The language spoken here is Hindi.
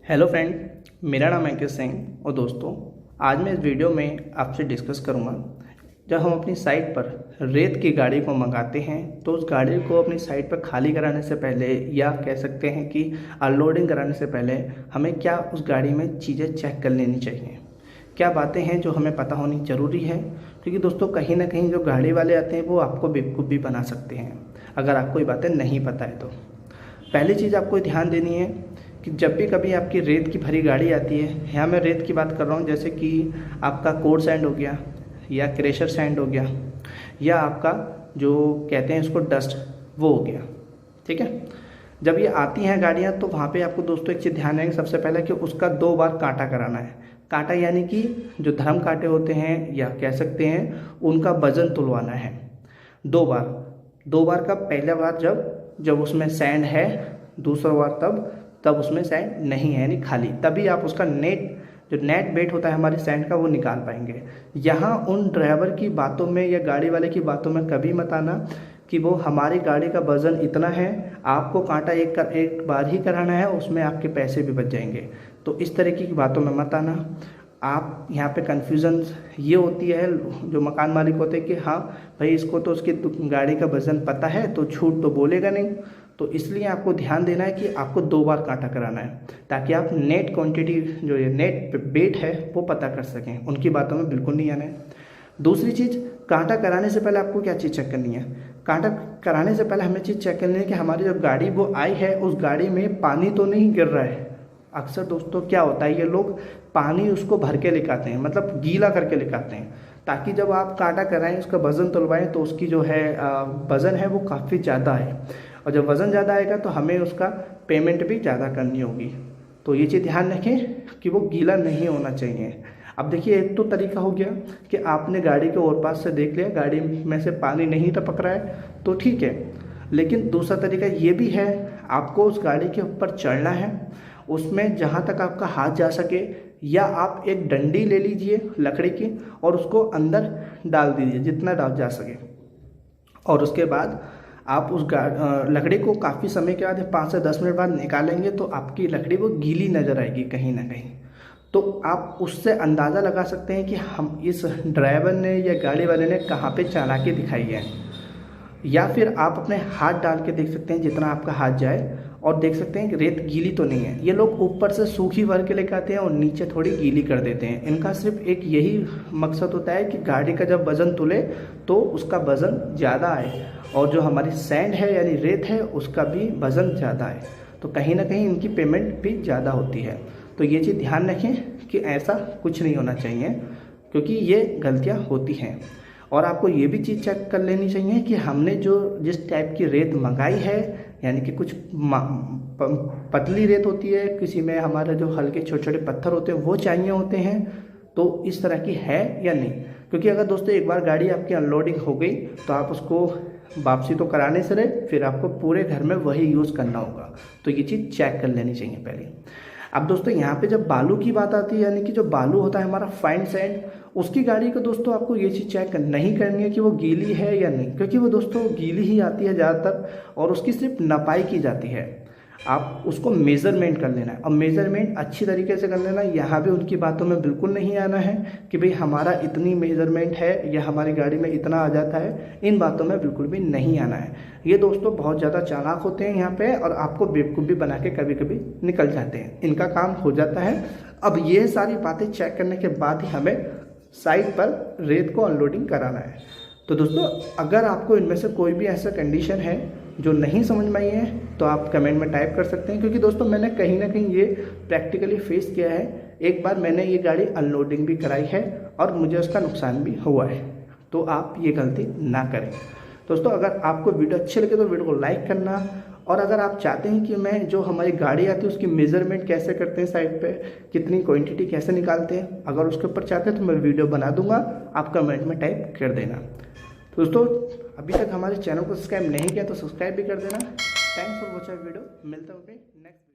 हेलो फ्रेंड, मेरा नाम अंकित सिंह और दोस्तों आज मैं इस वीडियो में आपसे डिस्कस करूंगा। जब हम अपनी साइट पर रेत की गाड़ी को मंगाते हैं तो उस गाड़ी को अपनी साइट पर खाली कराने से पहले या कह सकते हैं कि अनलोडिंग कराने से पहले हमें क्या उस गाड़ी में चीज़ें चेक कर लेनी चाहिए, क्या बातें हैं जो हमें पता होनी ज़रूरी है। क्योंकि दोस्तों कहीं ना कहीं जो गाड़ी वाले आते हैं वो आपको बेवकूफ़ भी बना सकते हैं अगर आपको ये बातें नहीं पता है। तो पहली चीज़ आपको ध्यान देनी है कि जब भी कभी आपकी रेत की भरी गाड़ी आती है, यहाँ मैं रेत की बात कर रहा हूँ, जैसे कि आपका कोर सैंड हो गया या क्रेशर सैंड हो गया या आपका जो कहते हैं इसको डस्ट वो हो गया, ठीक है। जब ये आती हैं गाड़ियाँ तो वहाँ पे आपको दोस्तों एक चीज़ ध्यान है कि सबसे पहले कि उसका 2 बार कांटा कराना है। कांटा यानी कि जो धर्म कांटे होते हैं या कह सकते हैं उनका वजन तुलवाना है 2 बार। 2 बार का पहला बार जब उसमें सैंड है, दूसरा बार तब उसमें सैंड नहीं है यानी खाली, तभी आप उसका नेट वेट होता है हमारी सैंड का वो निकाल पाएंगे। यहाँ उन ड्राइवर की बातों में या गाड़ी वाले की बातों में कभी मत आना कि वो हमारी गाड़ी का वज़न इतना है, आपको कांटा एक बार ही कराना है, उसमें आपके पैसे भी बच जाएंगे। तो इस तरीके की बातों में मत आना। आप यहाँ पे कन्फ्यूज़न ये होती है, जो मकान मालिक होते हैं कि हाँ भाई इसको तो उसकी गाड़ी का वज़न पता है तो झूठ तो बोलेगा नहीं। तो इसलिए आपको ध्यान देना है कि आपको 2 बार कांटा कराना है ताकि आप नेट क्वांटिटी जो ये नेट वेट है वो पता कर सकें। उनकी बातों में बिल्कुल नहीं आना है। दूसरी चीज़, कांटा कराने से पहले आपको क्या चीज़ चेक करनी है? कांटा कराने से पहले हमें चीज़ चेक करनी है कि हमारी जो गाड़ी वो आई है उस गाड़ी में पानी तो नहीं गिर रहा है। अक्सर दोस्तों क्या होता है, ये लोग पानी उसको भर के लेके आते हैं, मतलब गीला करके लेके आते हैं, ताकि जब आप कांटा कराएं उसका वज़न तुलवाएं तो उसकी जो है वज़न है वो काफ़ी ज़्यादा है, और जब वज़न ज़्यादा आएगा तो हमें उसका पेमेंट भी ज़्यादा करनी होगी। तो ये चीज़ ध्यान रखें कि वो गीला नहीं होना चाहिए। अब देखिए, एक तो तरीका हो गया कि आपने गाड़ी के और पास से देख लिया, गाड़ी में से पानी नहीं टपक रहा है तो ठीक है। लेकिन दूसरा तरीका ये भी है, आपको उस गाड़ी के ऊपर चढ़ना है, उसमें जहाँ तक आपका हाथ जा सके, या आप एक डंडी ले लीजिए लकड़ी की और उसको अंदर डाल दीजिए जितना डाल जा सके। और उसके बाद आप उस लकड़ी को काफ़ी समय के बाद 5 से 10 मिनट बाद निकालेंगे तो आपकी लकड़ी वो गीली नज़र आएगी कहीं ना कहीं। तो आप उससे अंदाज़ा लगा सकते हैं कि हम इस ड्राइवर ने या गाड़ी वाले ने कहाँ पे चालाकी दिखाई है। या फिर आप अपने हाथ डाल के देख सकते हैं, जितना आपका हाथ जाए, और देख सकते हैं कि रेत गीली तो नहीं है। ये लोग ऊपर से सूखी भर के लेकर आते हैं और नीचे थोड़ी गीली कर देते हैं। इनका सिर्फ एक यही मकसद होता है कि गाड़ी का जब वज़न तुले तो उसका वज़न ज़्यादा आए, और जो हमारी सैंड है यानी रेत है उसका भी वज़न ज़्यादा है। तो कहीं ना कहीं इनकी पेमेंट भी ज़्यादा होती है। तो ये चीज़ ध्यान रखें कि ऐसा कुछ नहीं होना चाहिए, क्योंकि ये गलतियाँ होती हैं। और आपको ये भी चीज़ चेक कर लेनी चाहिए कि हमने जिस टाइप की रेत मंगाई है, यानी कि कुछ पतली रेत होती है, किसी में हमारे जो हल्के छोटे छोटे पत्थर होते हैं वो चाहिए होते हैं, तो इस तरह की है या नहीं। क्योंकि अगर दोस्तों एक बार गाड़ी आपकी अनलोडिंग हो गई तो आप उसको वापसी तो कराने से रहे, फिर आपको पूरे घर में वही यूज़ करना होगा। तो ये चीज़ चेक कर लेनी चाहिए पहले। अब दोस्तों यहाँ पे जब बालू की बात आती है, यानी कि जो बालू होता है हमारा फाइन सैंड, उसकी गाड़ी को दोस्तों आपको ये चीज़ चेक नहीं करनी है कि वो गीली है या नहीं, क्योंकि वो दोस्तों गीली ही आती है ज़्यादातर, और उसकी सिर्फ नपाई की जाती है। आप उसको मेज़रमेंट कर लेना है, और मेज़रमेंट अच्छी तरीके से कर लेना। यहाँ भी उनकी बातों में बिल्कुल नहीं आना है कि भाई हमारा इतनी मेज़रमेंट है या हमारी गाड़ी में इतना आ जाता है, इन बातों में बिल्कुल भी नहीं आना है। ये दोस्तों बहुत ज़्यादा चालाक होते हैं यहाँ पे, और आपको बेवकूफ़ भी बना के कभी कभी निकल जाते हैं, इनका काम हो जाता है। अब ये सारी बातें चेक करने के बाद ही हमें साइट पर रेत को अनलोडिंग कराना है। तो दोस्तों अगर आपको इनमें से कोई भी ऐसा कंडीशन है जो नहीं समझ में आई है तो आप कमेंट में टाइप कर सकते हैं, क्योंकि दोस्तों मैंने कहीं ना कहीं ये प्रैक्टिकली फेस किया है। एक बार मैंने ये गाड़ी अनलोडिंग भी कराई है और मुझे उसका नुकसान भी हुआ है। तो आप ये गलती ना करें। दोस्तों अगर आपको वीडियो अच्छी लगे तो वीडियो को लाइक करना, और अगर आप चाहते हैं कि मैं जो हमारी गाड़ी आती है उसकी मेज़रमेंट कैसे करते हैं साइड पे, कितनी क्वांटिटी कैसे निकालते हैं, अगर उसके ऊपर चाहते हैं तो मैं वीडियो बना दूंगा, आप कमेंट में टाइप कर देना। दोस्तों अभी तक हमारे चैनल को सब्सक्राइब नहीं किया तो सब्सक्राइब भी कर देना। Thanks for watching video. मिलता हूँ नेक्स्ट